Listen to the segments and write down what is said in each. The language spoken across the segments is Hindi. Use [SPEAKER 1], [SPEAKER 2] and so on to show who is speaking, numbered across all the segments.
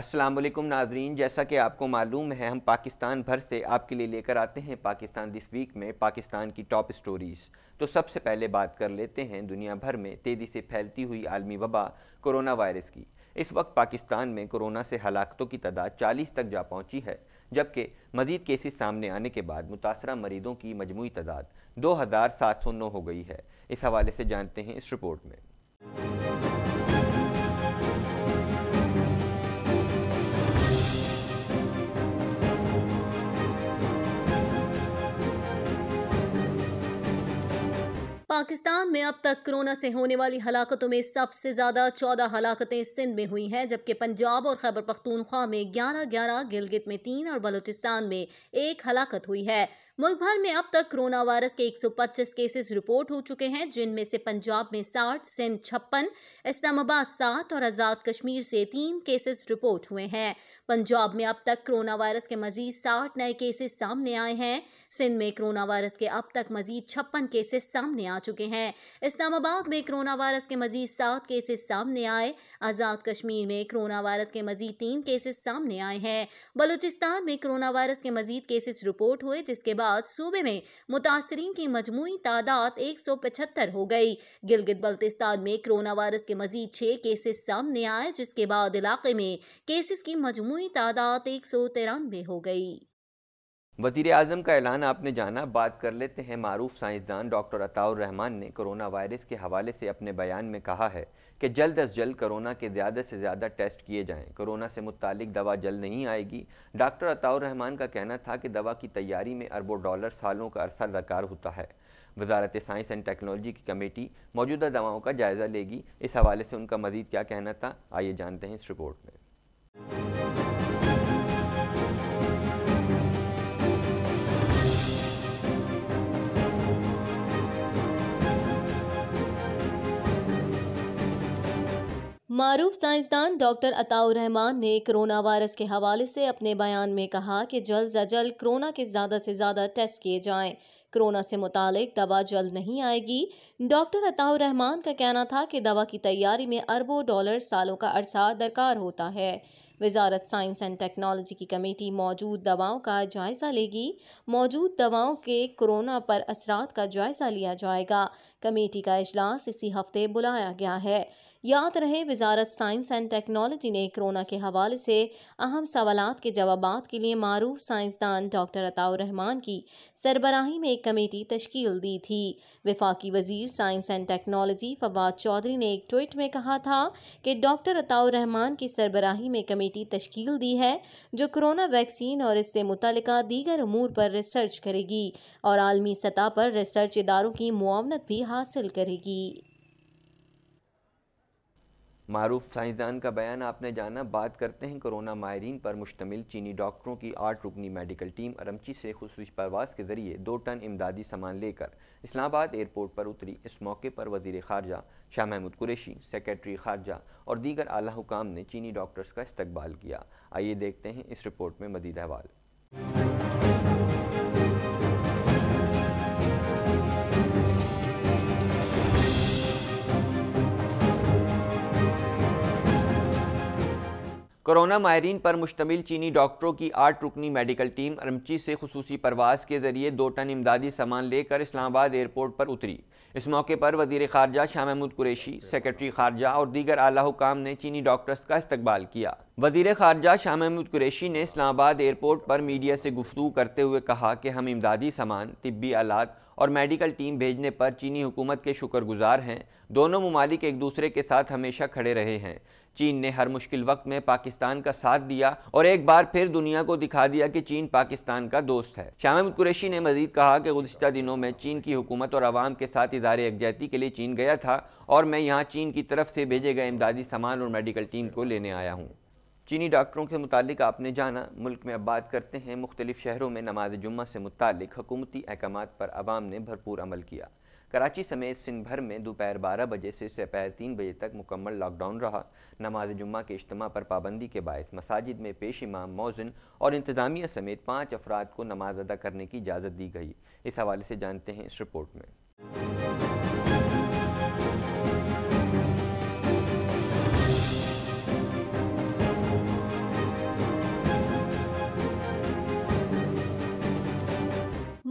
[SPEAKER 1] अस्सलाम वालेकुम नाजरीन, जैसा कि आपको मालूम है हम पाकिस्तान भर से आपके लिए लेकर आते हैं पाकिस्तान दिस वीक में पाकिस्तान की टॉप स्टोरीज़। तो सबसे पहले बात कर लेते हैं दुनिया भर में तेज़ी से फैलती हुई आलमी वबा कोरोना वायरस की। इस वक्त पाकिस्तान में कोरोना से हलाकतों की तादाद 40 तक जा पहुँची है, जबकि मज़ीद केसेस सामने आने के बाद मुतासरा मरीज़ों की मजमूई तादाद 2709 हो गई है। इस हवाले से जानते हैं इस रिपोर्ट में।
[SPEAKER 2] पाकिस्तान में अब तक कोरोना से होने वाली हलाकतों में सबसे ज्यादा 14 हलाकतें सिंध में हुई हैं, जबकि पंजाब और खैबर पख्तूनख्वा में 11-11, गिलगित में 3 और बलूचिस्तान में 1 हलाकत हुई है। मुल्क भर में अब तक कोरोना वायरस के 125 केसेस रिपोर्ट हो चुके हैं, जिनमें से पंजाब में 60, सिंध 56, इस्लामाबाद 7 और आज़ाद कश्मीर से 3 केसेस रिपोर्ट हुए हैं। पंजाब में अब तक कोरोना वायरस के मजीद 60 नए केसेस सामने आए हैं। सिंध में कोरोना वायरस के अब तक मजीद 56 केसेस सामने आ चुके हैं। इस्लामाबाद में कोरोना वायरस के मजीद 7 केसेस सामने आए। आज़ाद कश्मीर में कोरोना वायरस के मजीद 3 केसेस सामने आए हैं। बलूचिस्तान में कोरोना वायरस के मजीद केसेस रिपोर्ट हुए, जिसके बाद सूबे में मुतासरीन की मजमूई तादाद 175 हो गई। गिलगित बल्तिस्तान में कोरोना वायरस के मजीद 6 केसेस सामने आए, जिसके बाद इलाके में केसेस की मजमूई तादाद 193 हो गई।
[SPEAKER 1] वज़ीर आज़म का ऐलान आपने जाना। बात कर लेते हैं मारूफ साइंसदान डॉक्टर अताउर रहमान ने कोरोना वायरस के हवाले से अपने बयान में कहा है कि जल्द अज जल्द कोरोना के ज़्यादा से ज़्यादा टेस्ट किए जाएं। कोरोना से मुतालिक दवा जल्द नहीं आएगी। डॉक्टर अताउर रहमान का कहना था कि दवा की तैयारी में अरबों डॉलर सालों का अरसा दरकार होता है। वजारत साइंस एंड टेक्नोलॉजी की कमेटी मौजूदा दवाओं का जायज़ा लेगी। इस हवाले से उनका मज़ीद क्या कहना था, आइए जानते हैं इस रिपोर्ट में।
[SPEAKER 2] मारूफ साइंसदान डॉक्टर अताउर रहमान ने कोरोना वायरस के हवाले से अपने बयान में कहा कि जल्द से जल्द कोरोना के ज़्यादा से ज़्यादा टेस्ट किए जाएं। कोरोना से मुतालिक दवा जल्द नहीं आएगी। डॉक्टर अताउर रहमान का कहना था कि दवा की तैयारी में अरबों डॉलर सालों का अरसा दरकार होता है। वजारत साइंस एंड टेक्नोलॉजी की कमेटी मौजूद दवाओं का जायज़ा लेगी। मौजूद दवाओं के कोरोना पर असरात का जायज़ा लिया जाएगा। कमेटी का इजलास इसी हफ्ते बुलाया गया है। याद रहे, वजारत साइंस एंड टेक्नोलॉजी ने कोरोना के हवाले से अहम सवालात के जवाबात के लिए मारूफ साइंसदान डॉक्टर अताउर रहमान की सरबराही में एक कमेटी तश्कील दी थी। वफाकी वजीर science and technology Fawad Chaudhry ने एक ट्वीट में कहा था कि डॉक्टर अताउर रहमान की सरबराही में कमेटी तश्कील दी है जो कोरोना वैक्सीन और इससे मुतल्लिका दीगर अमूर पर रिसर्च करेगी और आलमी सतह पर रिसर्च इदारों की मुआवनत भी हासिल करेगी।
[SPEAKER 1] मारूफ साइंसदान का बयान आपने जाना। बात करते हैं कोरोना माहिरीन पर मुश्तमिल चीनी डॉक्टरों की 8 रुकनी मेडिकल टीम अरमची से खुसूसी परवाज़ के ज़रिए 2 टन इमदादी सामान लेकर इस्लामाबाद एयरपोर्ट पर उतरी। इस मौके पर वज़ीर ख़ारजा शाह महमूद कुरैशी, सेक्रेटरी ख़ारजा और दीगर आला हुकाम ने चीनी डॉक्टर्स का इस्तकबाल किया। आइए देखते हैं इस रिपोर्ट में मज़ीद अहवाल। कोरोना माहिरीन पर मुश्तमिल चीनी डॉक्टरों की 8 रुकनी मेडिकल टीम अरमची से खुसूसी परवाज़ के ज़रिए 2 टन इमदादी सामान लेकर इस्लामाबाद एयरपोर्ट पर उतरी। इस मौके पर वज़ीर ख़ारजा शाह महमूद कुरैशी, सेक्रेटरी ख़ारजा और दीगर आला हुकाम ने चीनी डॉक्टर्स का इस्तकबाल किया। वज़ीर ख़ारजा शाह महमूद कुरैशी ने इस्लामाबाद एयरपोर्ट पर मीडिया से गुफ्तगू करते हुए कहा कि हम इमदादी सामान, तिब्बी आलात और मेडिकल टीम भेजने पर चीनी हुकूमत के शुक्रगुजार हैं। दोनों ममालिक एक दूसरे के साथ हमेशा खड़े रहे हैं। चीन ने हर मुश्किल वक्त में पाकिस्तान का साथ दिया और एक बार फिर दुनिया को दिखा दिया कि चीन पाकिस्तान का दोस्त है। शाह महमूद कुरैशी ने मजीद कहा कि गुज़िश्ता दिनों में चीन की हुकूमत और आवाम के साथ इज़हार यकजहती के लिए चीन गया था और मैं यहाँ चीन की तरफ से भेजे गए इमदादी सामान और मेडिकल टीम को लेने आया हूँ। चीनी डॉक्टरों के मुतालिक आपने जाना। मुल्क में अब बात करते हैं मुख्तलिफ शहरों में नमाज जुम्मा से मुतालिक हुकूमती अहकामात पर आवाम ने भरपूर अमल किया। कराची समेत सिंध भर में दोपहर 12 बजे से दोपहर 3 बजे तक मुकम्मल लॉकडाउन रहा। नमाज जुम्मा के इज्तिमा पर पाबंदी के बायस मसाजिद में पेश इमाम, मौज़िन और इंतज़ामिया समेत 5 अफराद को नमाज अदा करने की इजाज़त दी गई। इस हवाले से जानते हैं इस रिपोर्ट में।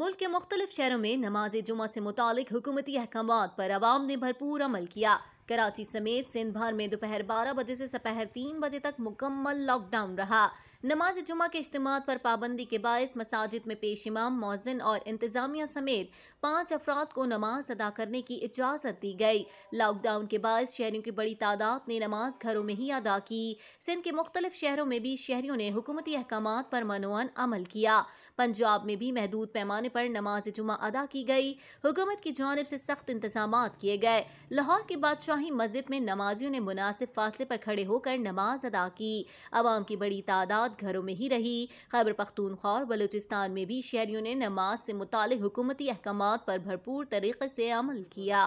[SPEAKER 2] मुल्क के मुख्तलिफ शहरों में नमाज जुमा से मुतालिक हुकूमती अहकामात पर अवाम ने भरपूर अमल किया। कराची समेत सिंध भर में दोपहर 12 बजे से दोपहर 3 बजे तक मुकम्मल लॉकडाउन रहा। नमाज जुमा के इज्तिमात पर पाबंदी के बायस मसाजिद में पेश इमाम, मौज़िन और इंतजामिया समेत 5 अफराद को नमाज अदा करने की इजाज़त दी गई। लॉकडाउन के बायस शहरियों की बड़ी तादाद ने नमाज घरों में ही अदा की। सिंध के मुख्तलिफ शहरों में भी शहरियों ने हुकूमती अहकामात पर मनोअन अमल किया। पंजाब में भी महदूद पैमाने पर नमाज जुमा अदा की गई। हुकूमत की जानिब से सख्त इंतजामात किए गए। लाहौर की बादशाही मस्जिद में नमाजियों ने मुनासिब फासले पर खड़े होकर नमाज अदा की। अवाम की बड़ी तादाद घरों में ही रही। खैबर पख्तूनख्वा और बलूचिस्तान में भी शहरियों ने नमाज से मुतालिक हुकूमती अहकामात पर भरपूर तरीके से अमल किया।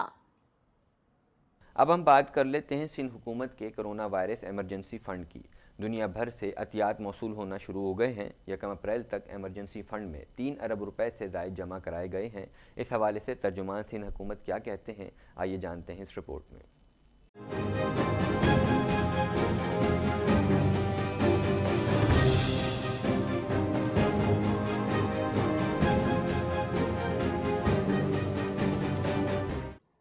[SPEAKER 1] अब हम बात कर लेते हैं सिंध हुकूमत के कोरोना वायरस एमरजेंसी फ़ंड की। दुनिया भर से अतियात मौसूल होना शुरू हो गए हैं। 1 अप्रैल तक एमरजेंसी फ़ंड में 3 अरब रुपए से ज़ायद जमा कराए गए हैं। इस हवाले से तर्जुमान सिंध हुकूमत क्या कहते हैं, आइए जानते हैं इस रिपोर्ट में।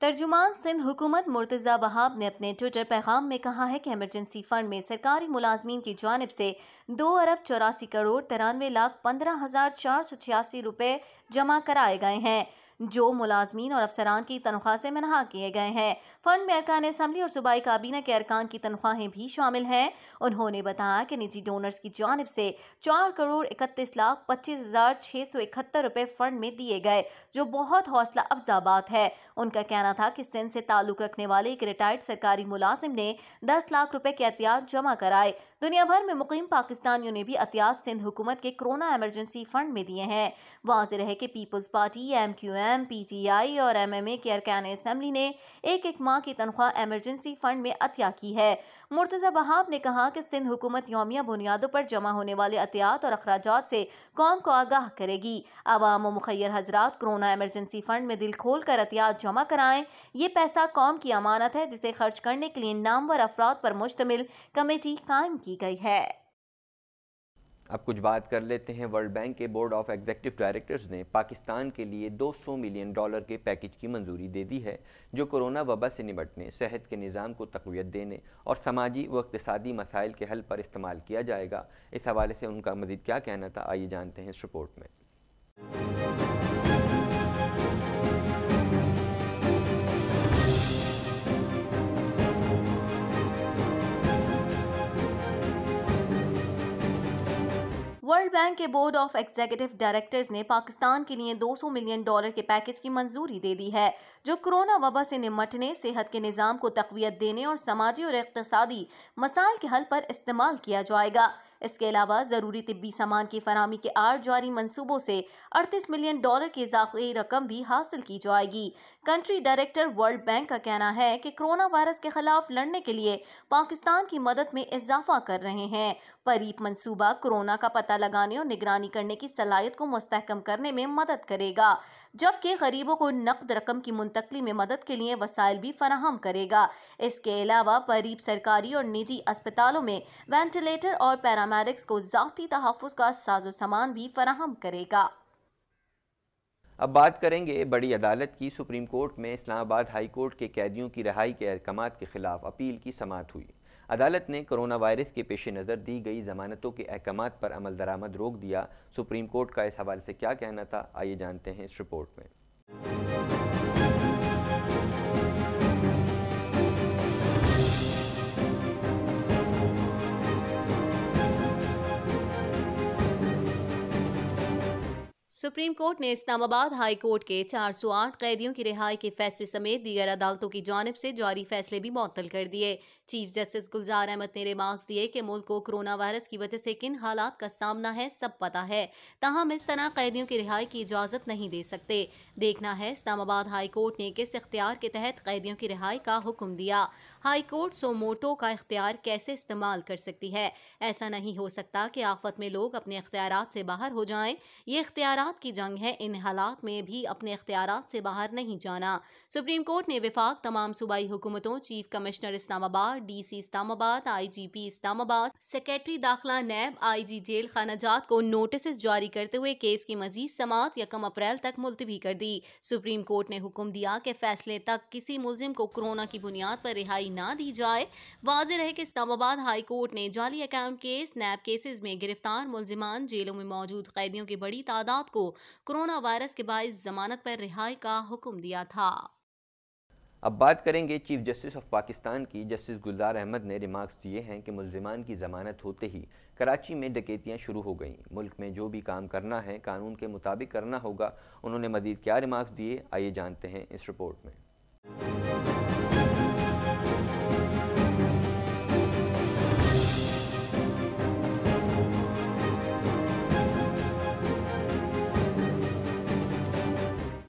[SPEAKER 2] तर्जुमान सिंध हुकूमत मुर्तज़ा बहाब ने अपने ट्विटर पैगाम में कहा है कि एमरजेंसी फ़ंड में सरकारी मुलाजमीन की जानिब से 2 अरब 84 करोड़ 93 लाख 15,486 रुपये जमा कराए गए हैं, जो मुलाजमीन और अफसरान की तनख्वाह से मनहा किए गए हैं। फ़ंड में अरकान असम्बली और सूबाई काबीना के अरकान की तनख्वाहें भी शामिल हैं। उन्होंने बताया कि निजी डोनर्स की जानिब से 4 करोड़ 31 लाख 25,671 रुपये फ़ंड में दिए गए, जो बहुत हौसला अफजा बात है। उनका कहना था कि सिंध से ताल्लुक़ रखने वाले एक रिटायर्ड सरकारी मुलाजिम ने 10 लाख रुपए के अतियात जमा कराए। दुनिया भर में मुकीम पाकिस्तानियों ने भी अतियात सिंध हुकूमत के कोरोना एमरजेंसी फ़ंड में दिए हैं। वाज़ेह रहे कि पीपल्स पार्टी, MQM, PTI और MMA के अरकान असम्बली ने एक माह की तनख्वाह एमरजेंसी फ़ंड में अतिया की है। मुर्तज़ा बहाब ने कहा कि सिंध हुकूमत यौमिया बुनियादों पर जमा होने वाले अतियात और अखराजात से कौम को आगाह करेगी। अवाम व मुखय्यर हजरात कोरोना एमरजेंसी फ़ंड में दिल खोल कर अतियात जमा कराएं। ये पैसा कौम की अमानत है, जिसे खर्च करने के लिए नामवर अफराद पर मुश्तमिल कमेटी कायम की गई है।
[SPEAKER 1] अब कुछ बात कर लेते हैं। वर्ल्ड बैंक के बोर्ड ऑफ एग्जीक्यूटिव डायरेक्टर्स ने पाकिस्तान के लिए $200 मिलियन के पैकेज की मंजूरी दे दी है, जो कोरोना वबा से निपटने, सेहत के निज़ाम को तक़वियत देने और समाजी व इक़्तिसादी मसाइल के हल पर इस्तेमाल किया जाएगा। इस हवाले से उनका मज़ीद क्या कहना था, आइए जानते हैं इस रिपोर्ट में।
[SPEAKER 2] वर्ल्ड बैंक के बोर्ड ऑफ एग्जीक्यूटिव डायरेक्टर्स ने पाकिस्तान के लिए $200 मिलियन के पैकेज की मंजूरी दे दी है, जो कोरोना वबा से निपटने, सेहत के निज़ाम को तक़वियत देने और समाजी और इक़्तिसादी मसाइल के हल पर इस्तेमाल किया जाएगा। इसके अलावा ज़रूरी तिब्बी सामान की फराहमी के 8 जारी मंसूबों से $38 मिलियन की इज़ाफ़ी रकम भी हासिल की जाएगी। कंट्री डायरेक्टर वर्ल्ड बैंक का कहना है कि कोरोना वायरस के खिलाफ लड़ने के लिए पाकिस्तान की मदद में इजाफा कर रहे हैं। परीप मंसूबा कोरोना का पता लगाने और निगरानी करने की सलाहियत को मुस्तहकम करने में मदद करेगा, जबकि गरीबों को नकद रकम की मुंतकली में मदद के लिए वसाइल भी फराहम करेगा। इसके अलावा परीप सरकारी और निजी अस्पतालों में वेंटिलेटर और पैरामेडिक्स को ज़ाती तहफ़्फ़ुज़ का साजो सामान भी फराहम करेगा।
[SPEAKER 1] अब बात करेंगे बड़ी अदालत की। सुप्रीम कोर्ट में इस्लामाबाद हाई कोर्ट के कैदियों की रिहाई के अहकामात के खिलाफ अपील की समाअत हुई। अदालत ने कोरोना वायरस के पेश नज़र दी गई ज़मानतों के अहकामात पर अमल दरामद रोक दिया। सुप्रीम कोर्ट का इस हवाले से क्या कहना था, आइए जानते हैं इस रिपोर्ट में।
[SPEAKER 2] सुप्रीम कोर्ट ने इस्लामाबाद हाई कोर्ट के 408 कैदियों की रिहाई के फैसले समेत दीगर अदालतों की जानिब से जारी फैसले भी मुअत्तल कर दिए। चीफ जस्टिस गुलजार अहमद ने रिमार्क्स दिए कि मुल्क को कोरोना वायरस की वजह से किन हालात का सामना है सब पता है, ताहम इस तरह कैदियों की रिहाई की इजाज़त नहीं दे सकते। देखना है इस्लामाबाद हाई कोर्ट ने किस इख्तियार के तहत कैदियों की रिहाई का हुक्म दिया। हाई कोर्ट सोमोटो का इख्तियार कैसे इस्तेमाल कर सकती है? ऐसा नहीं हो सकता कि आफत में लोग अपने इख्तियारात से बाहर हो जाएं। ये इख्तियारात हयात की जंग है, इन हालात में भी अपने इख्तियारात से बाहर नहीं जाना। सुप्रीम कोर्ट ने विफाक, तमाम सूबाई हुकूमतों, chief commissioner Islamabad, DC Islamabad, IGP Islamabad, secretary दाखिला, नैब, IG जेल खानाजात को नोटिस जारी करते हुए केस की मजीद समाअत 1 अप्रैल तक मुलतवी कर दी। सुप्रीम कोर्ट ने हुक्म दिया कि फैसले तक किसी मुल्जिम को कोरोना की बुनियाद पर रिहाई ना दी जाए। वाज़ेह रहे कि इस्लामाबाद हाई कोर्ट ने जाली अकाउंट केस, नैब केसेस में गिरफ्तार मुल्जिमान, जेलों में मौजूद कैदियों की बड़ी तादाद को कोरोना वायरस के बाइस जमानत पर रिहाई का हुक्म दिया था।
[SPEAKER 1] अब बात करेंगे चीफ जस्टिस ऑफ पाकिस्तान की। जस्टिस गुलजार अहमद ने रिमार्क्स दिए हैं कि मुल्जिमान की ज़मानत होते ही कराची में डकैतियाँ शुरू हो गईं। मुल्क में जो भी काम करना है कानून के मुताबिक करना होगा। उन्होंने मज़ीद क्या रिमार्क्स दिए, आइए जानते हैं इस रिपोर्ट में।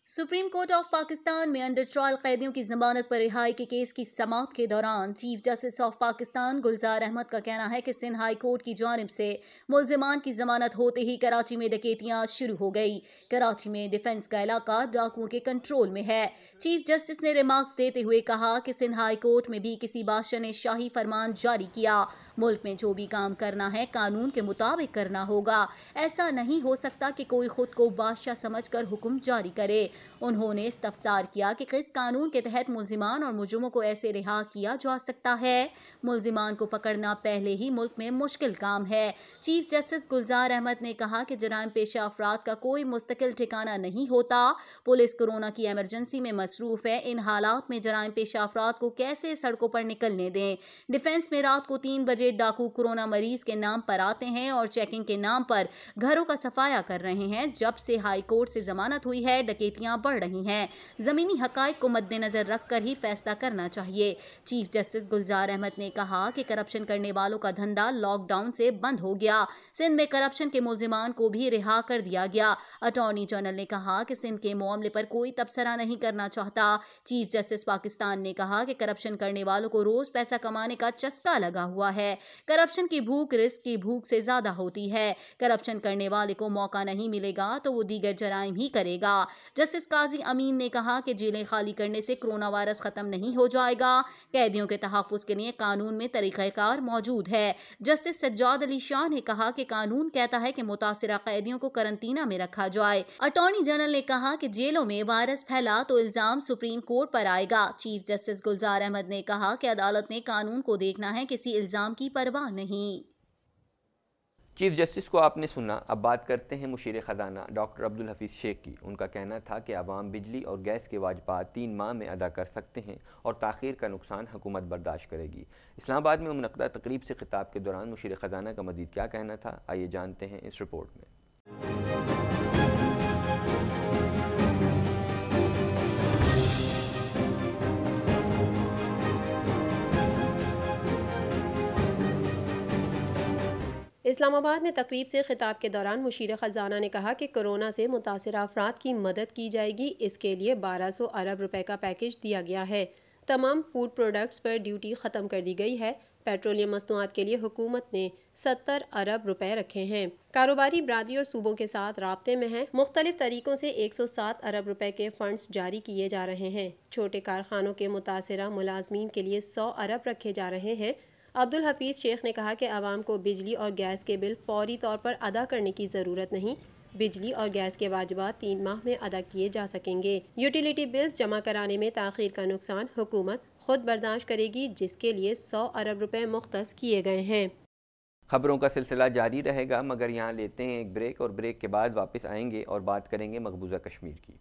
[SPEAKER 2] सुप्रीम कोर्ट ऑफ पाकिस्तान में अंडर ट्रायल कैदियों की जमानत पर रिहाई के केस की समाअत के दौरान चीफ जस्टिस ऑफ पाकिस्तान गुलजार अहमद का कहना है कि सिंध हाई कोर्ट की जानिब से मुल्जिमान की जमानत होते ही कराची में डकैतियां शुरू हो गई। कराची में डिफेंस का इलाका डाकुओं के कंट्रोल में है। चीफ जस्टिस ने रिमार्क्स देते हुए कहा कि सिंध हाई कोर्ट में भी किसी बादशाह ने शाही फरमान जारी किया। मुल्क में जो भी काम करना है कानून के मुताबिक करना होगा। ऐसा नहीं हो सकता कि कोई खुद को बादशाह समझकर हुक्म जारी करे। उन्होंने इस्तफसार किया कि किस कानून के तहत मुल्जिमान और मुजरिमों को ऐसे रिहा किया जा सकता है। मुल्जिमान को पकड़ना पहले ही मुल्क में मुश्किल काम है। चीफ जस्टिस गुलजार अहमद ने कहा कि जराइम पेशा अफराद का कोई मुस्तकिल ठिकाना नहीं होता। पुलिस कोरोना की एमरजेंसी में मसरूफ है। इन हालात में जराइम पेशा अफराद को कैसे सड़कों पर निकलने दें। डिफेंस में रात को 3 बजे डाकू कोरोना मरीज के नाम पर आते हैं और चेकिंग के नाम पर घरों का सफाया कर रहे हैं। जब से हाई कोर्ट से जमानत हुई है डकैतियां बढ़ रही हैं। ज़मीनी हकाइक को मद्देनजर रखकर ही फैसला करना चाहिए। चीफ जस्टिस गुलजार अहमद ने कहा कि करप्शन करने वालों का धंधा लॉकडाउन से बंद हो गया। सिंध में करप्शन के मुल्जिमान को भी रिहा कर दिया गया। अटॉर्नी जनरल ने कहा कि सिंध के मामले पर कोई तबसरा नहीं करना चाहता। चीफ जस्टिस पाकिस्तान ने कहा कि करप्शन करने वालों को रोज पैसा कमाने का चस्का लगा हुआ है। करप्शन की भूख रिस्क की भूख से ज्यादा होती है। करप्शन करने वाले को मौका नहीं मिलेगा तो वो दीगर जराइम ही करेगा। जस्टिस काजी अमीन ने कहा कि जेलें खाली करने से कोरोना वायरस खत्म नहीं हो जाएगा। कैदियों के तहफ़्फ़ुज़ के लिए कानून में तरीक़ाकार मौजूद है। जस्टिस सज्जाद अली शाह ने कहा कि कानून कहता है कि मुतासिरा कैदियों को करंटीना में रखा जाए। अटॉर्नी जनरल ने कहा कि जेलों में वायरस फैला तो इल्जाम सुप्रीम कोर्ट पर आएगा। चीफ जस्टिस गुलजार अहमद ने कहा कि अदालत ने कानून को देखना है, किसी इल्जाम की परवाह नहीं।
[SPEAKER 1] चीफ जस्टिस को आपने सुना। अब बात करते हैं मुशीर ख़जाना डॉक्टर अब्दुल हफीज़ शेख की। उनका कहना था कि आवाम बिजली और गैस के वाजबात 3 माह में अदा कर सकते हैं और ताख़ीर का नुकसान हुकूमत बर्दाश्त करेगी। इस्लामाबाद में मुनक़दा तकरीब से खिताब के दौरान मुशीर ख़जाना का मज़ीद क्या कहना था, आइए जानते हैं इस रिपोर्ट में।
[SPEAKER 3] इस्लामाबाद में तकरीब से खिताब के दौरान मुशीर ख़जाना ने कहा कि कोरोना से मुतासिरा अफराद की मदद की जाएगी। इसके लिए 1200 अरब रुपए का पैकेज दिया गया है। तमाम फूड प्रोडक्ट्स पर ड्यूटी ख़त्म कर दी गई है। पेट्रोलियम मसनूआत के लिए हुकूमत ने 70 अरब रुपए रखे हैं। कारोबारी बरादरी और सूबों के साथ राब्ते में हैं। मुख्तलिफ तरीकों से 107 अरब रुपए के फंड्स जारी किए जा रहे हैं। छोटे कारखानों के मुतासिरा मुलाजमीन के लिए 100 अरब रखे जा रहे हैं। अब्दुल हफीज़ शेख ने कहा कि आवाम को बिजली और गैस के बिल फौरी तौर पर अदा करने की ज़रूरत नहीं। बिजली और गैस के वाजिबात 3 माह में अदा किए जा सकेंगे। यूटिलिटी बिल्स जमा कराने में ताख़ीर का नुकसान हुकूमत खुद बर्दाश्त करेगी, जिसके लिए 100 अरब रुपए मुख्तस किए गए हैं।
[SPEAKER 1] खबरों का सिलसिला जारी रहेगा, मगर यहाँ लेते हैं एक ब्रेक और ब्रेक के बाद वापस आएंगे और बात करेंगे मकबूजा कश्मीर की।